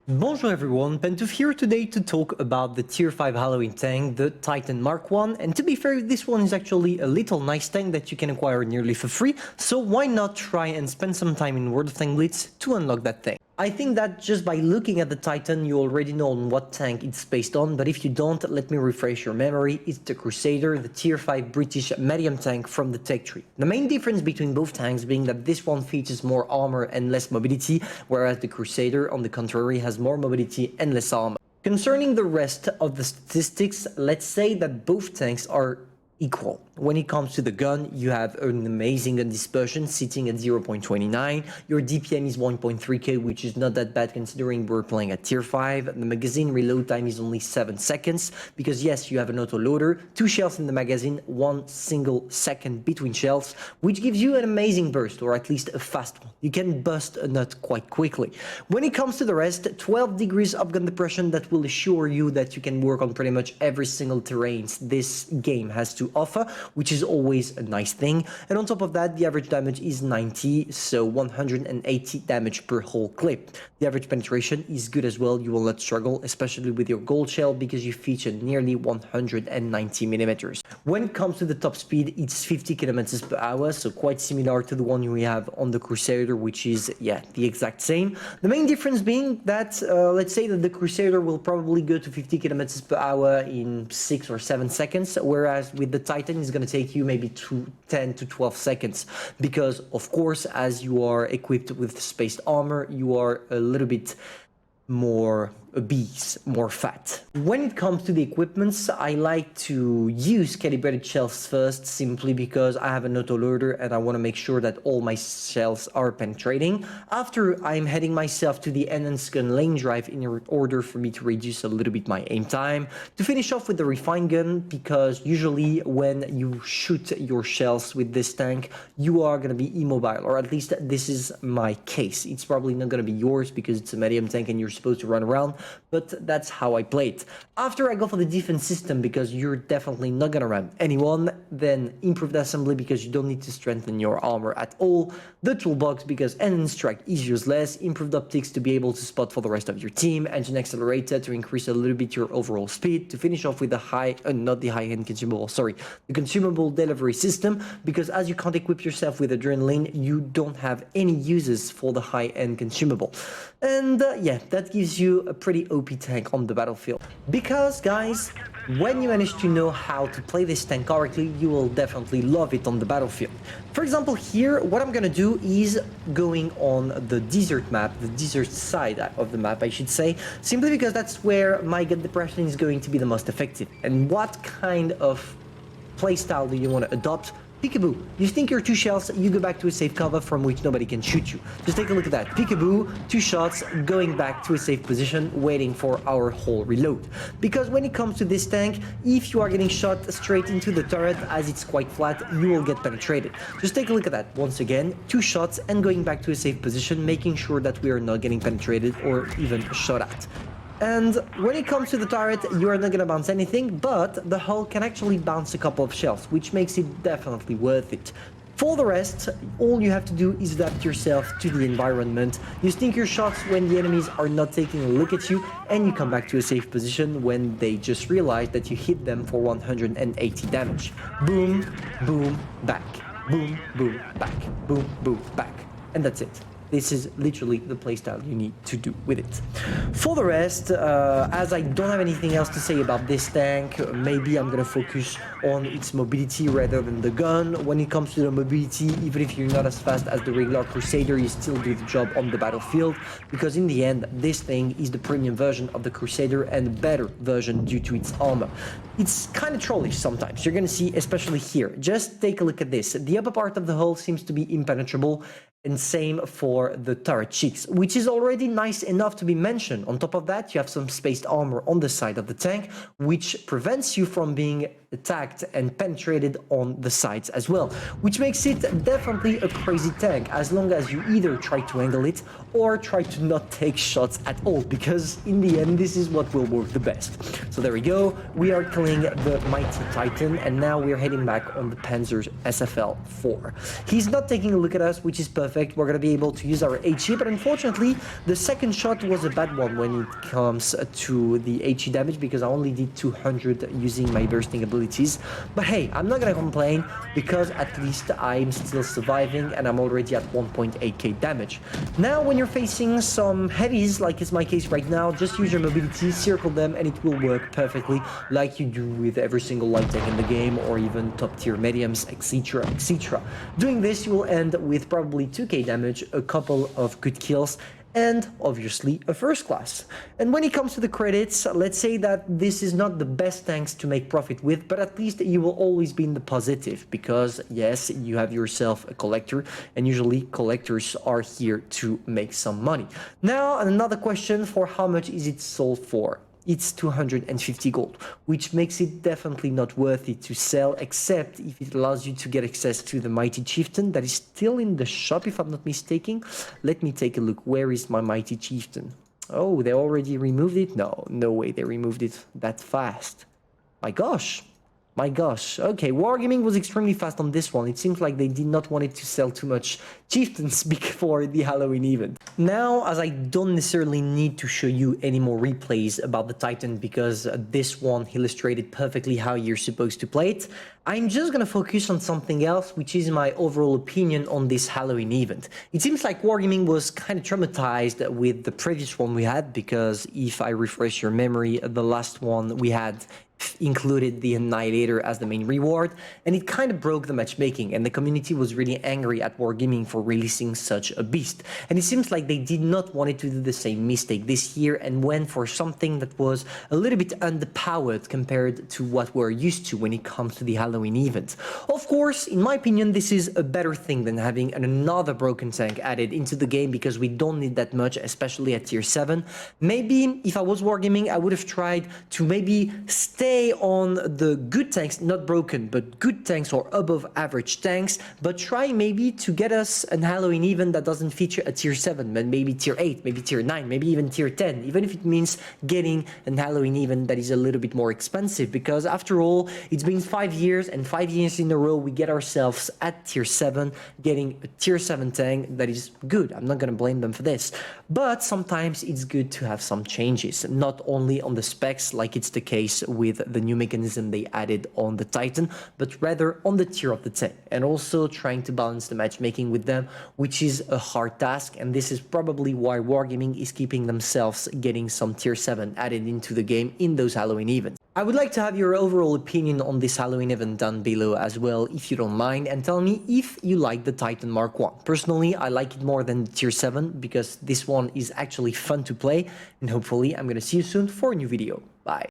Bonjour everyone, Pantoufleee here today to talk about the tier 5 Halloween tank, the Titan Mk.1, and to be fair, this one is actually a little nice tank that you can acquire nearly for free, so why not try and spend some time in World of Tank Blitz to unlock that tank. I think that just by looking at the Titan, you already know on what tank it's based on, but if you don't, let me refresh your memory. It's the Crusader, the tier 5 British medium tank from the tech tree. The main difference between both tanks being that this one features more armor and less mobility, whereas the Crusader, on the contrary, has more mobility and less armor. Concerning the rest of the statistics, let's say that both tanks are equal. When it comes to the gun, you have an amazing gun dispersion sitting at 0.29. Your DPM is 1.3k, which is not that bad considering we're playing at tier 5. The magazine reload time is only 7 seconds because yes, you have an auto loader, 2 shells in the magazine, 1 single second between shells, which gives you an amazing burst, or at least a fast one. You can bust a nut quite quickly. When it comes to the rest, 12 degrees of gun depression that will assure you that you can work on pretty much every single terrain this game has to offer, which is always a nice thing. And on top of that, the average damage is 90, so 180 damage per whole clip. The average penetration is good as well. You will not struggle, especially with your gold shell, because you feature nearly 190 millimeters. When it comes to the top speed, it's 50 kilometers per hour, so quite similar to the one we have on the Crusader, which is, yeah, the exact same. The main difference being that, let's say that the Crusader will probably go to 50 kilometers per hour in 6 or 7 seconds, whereas with the Titan is going to take you maybe 10 to 12 seconds because, of course, as you are equipped with spaced armor, you are a little bit more obese, more fat. When it comes to the equipments, I like to use calibrated shells first, simply because I have an autoloader and I want to make sure that all my shells are penetrating. After, I'm heading myself to the enhanced gun lane drive in order for me to reduce a little bit my aim time. To finish off with the refined gun, because usually when you shoot your shells with this tank, you are going to be immobile, or at least this is my case. It's probably not going to be yours because it's a medium tank and you're supposed to run around, but that's how I play it. After, I go for the defense system because you're definitely not gonna ram anyone, then improved assembly because you don't need to strengthen your armor at all, the toolbox because enhanced strike is useless, improved optics to be able to spot for the rest of your team, engine accelerator to increase a little bit your overall speed, to finish off with the not the high-end consumable, sorry, the consumable delivery system, because as you can't equip yourself with adrenaline, you don't have any uses for the high-end consumable. And yeah, that gives you a pretty OP tank on the battlefield. Because, guys, when you manage to know how to play this tank correctly, you will definitely love it on the battlefield. For example, here, what I'm gonna do is going on the desert map, the desert side of the map, I should say, simply because that's where my gun depression is going to be the most effective. And what kind of playstyle do you want to adopt? Peekaboo. You think you're 2 shells, you go back to a safe cover from which nobody can shoot you. Just take a look at that. Peekaboo, 2 shots, going back to a safe position, waiting for our whole reload. Because when it comes to this tank, if you are getting shot straight into the turret, as it's quite flat, you will get penetrated. Just take a look at that. Once again, 2 shots and going back to a safe position, making sure that we are not getting penetrated or even shot at. And when it comes to the turret, you are not going to bounce anything, but the hull can actually bounce a couple of shells, which makes it definitely worth it. For the rest, all you have to do is adapt yourself to the environment. You stink your shots when the enemies are not taking a look at you, and you come back to a safe position when they just realize that you hit them for 180 damage. Boom, boom, back. Boom, boom, back. Boom, boom, back. And that's it. This is literally the playstyle you need to do with it. For the rest, as I don't have anything else to say about this tank, maybe I'm gonna focus on its mobility rather than the gun. When it comes to the mobility, even if you're not as fast as the regular Crusader, you still do the job on the battlefield, because in the end, this thing is the premium version of the Crusader and a better version due to its armor. It's kind of trollish sometimes, you're gonna see, especially here. Just take a look at this. The upper part of the hull seems to be impenetrable, and same for the turret cheeks, which is already nice enough to be mentioned. On top of that, you have some spaced armor on the side of the tank, which prevents you from being attacked and penetrated on the sides as well, which makes it definitely a crazy tank, as long as you either try to angle it or try to not take shots at all, because in the end, this is what will work the best. So there we go, we are killing the mighty Titan, and now we're heading back on the Panzer SFL 4. He's not taking a look at us, which is perfect perfect. We're gonna be able to use our HE, but unfortunately, the second shot was a bad one when it comes to the HE damage because I only did 200 using my bursting abilities. But hey, I'm not gonna complain because at least I'm still surviving and I'm already at 1.8k damage. Now, when you're facing some heavies, like is my case right now, just use your mobility, circle them, and it will work perfectly like you do with every single light tank in the game or even top tier mediums, etc, etc. Doing this, you will end with probably 2k damage, a couple of good kills, and obviously a first class. And when it comes to the credits, let's say that this is not the best tanks to make profit with, but at least you will always be in the positive because yes, you have yourself a collector and usually collectors are here to make some money. Now, another question, for how much is it sold for? It's 250 gold, which makes it definitely not worth it to sell, except if it allows you to get access to the Mighty Chieftain that is still in the shop, if I'm not mistaken. Let me take a look. Where is my Mighty Chieftain? Oh, they already removed it? No way they removed it that fast. My gosh. My gosh. Okay, Wargaming was extremely fast on this one. It seems like they did not want it to sell too much chieftains before the Halloween event. Now, as I don't necessarily need to show you any more replays about the Titan because this one illustrated perfectly how you're supposed to play it, I'm just gonna focus on something else, which is my overall opinion on this Halloween event. It seems like Wargaming was kind of traumatized with the previous one we had because if I refresh your memory, the last one we had included the Annihilator as the main reward, and it kind of broke the matchmaking, and the community was really angry at Wargaming for releasing such a beast. And it seems like they did not want to do the same mistake this year and went for something that was a little bit underpowered compared to what we're used to when it comes to the Halloween event. Of course, in my opinion, this is a better thing than having another broken tank added into the game because we don't need that much, especially at tier 7. Maybe if I was Wargaming, I would have tried to maybe stay on the good tanks, not broken, but good tanks or above average tanks, but try maybe to get us an Halloween event that doesn't feature a tier 7, but maybe tier 8, maybe tier 9, maybe even tier 10, even if it means getting an Halloween event that is a little bit more expensive, because after all, it's been 5 years, and 5 years in a row we get ourselves at tier 7, getting a tier 7 tank that is good. I'm not gonna blame them for this, but sometimes it's good to have some changes, not only on the specs like it's the case with the new mechanism they added on the Titan, but rather on the tier of the tank, and also trying to balance the matchmaking with them, which is a hard task, and this is probably why Wargaming is keeping themselves getting some tier 7 added into the game in those Halloween events. I would like to have your overall opinion on this Halloween event down below as well, if you don't mind, and tell me if you like the Titan Mark 1. Personally, I like it more than tier 7 because this one is actually fun to play, and hopefully I'm gonna see you soon for a new video. Bye.